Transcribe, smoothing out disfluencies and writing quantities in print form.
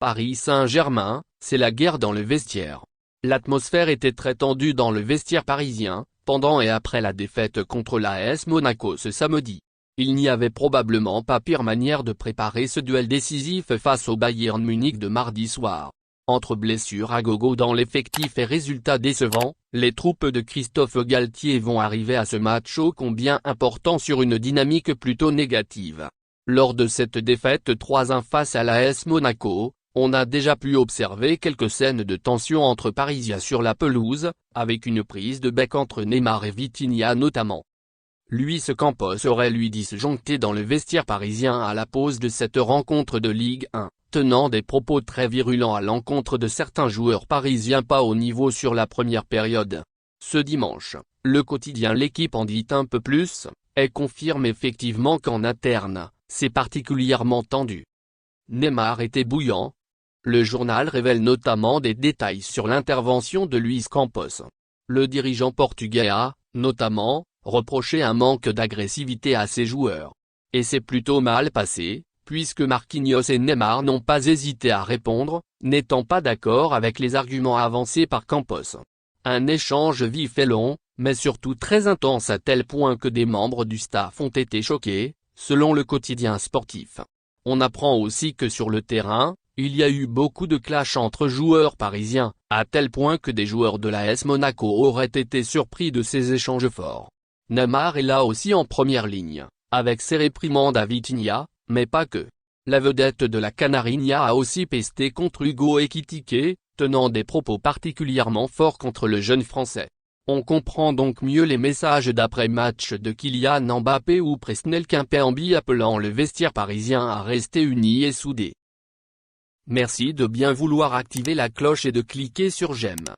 Paris Saint-Germain, c'est la guerre dans le vestiaire. L'atmosphère était très tendue dans le vestiaire parisien, pendant et après la défaite contre l'AS Monaco ce samedi. Il n'y avait probablement pas pire manière de préparer ce duel décisif face au Bayern Munich de mardi soir. Entre blessures à gogo dans l'effectif et résultats décevants, les troupes de Christophe Galtier vont arriver à ce match ô combien important sur une dynamique plutôt négative. Lors de cette défaite 3-1 face à l'AS Monaco, on a déjà pu observer quelques scènes de tension entre Parisiens sur la pelouse, avec une prise de bec entre Neymar et Vitinha notamment. Luis Campos aurait lui disjoncté dans le vestiaire parisien à la pause de cette rencontre de Ligue 1, tenant des propos très virulents à l'encontre de certains joueurs parisiens pas au niveau sur la première période. Ce dimanche, le quotidien L'Équipe en dit un peu plus, et confirme effectivement qu'en interne, c'est particulièrement tendu. Neymar était bouillant. Le journal révèle notamment des détails sur l'intervention de Luis Campos. Le dirigeant portugais a, notamment, reproché un manque d'agressivité à ses joueurs. Et c'est plutôt mal passé, puisque Marquinhos et Neymar n'ont pas hésité à répondre, n'étant pas d'accord avec les arguments avancés par Campos. Un échange vif et long, mais surtout très intense à tel point que des membres du staff ont été choqués, selon le quotidien sportif. On apprend aussi que sur le terrain, il y a eu beaucoup de clashs entre joueurs parisiens, à tel point que des joueurs de l'AS Monaco auraient été surpris de ces échanges forts. Neymar est là aussi en première ligne, avec ses réprimandes à Vitinha, mais pas que. La vedette de la Canarinha a aussi pesté contre Hugo Ekitike, tenant des propos particulièrement forts contre le jeune Français. On comprend donc mieux les messages d'après-match de Kylian Mbappé ou Presnel Kimpembe appelant le vestiaire parisien à rester uni et soudé. Merci de bien vouloir activer la cloche et de cliquer sur j'aime.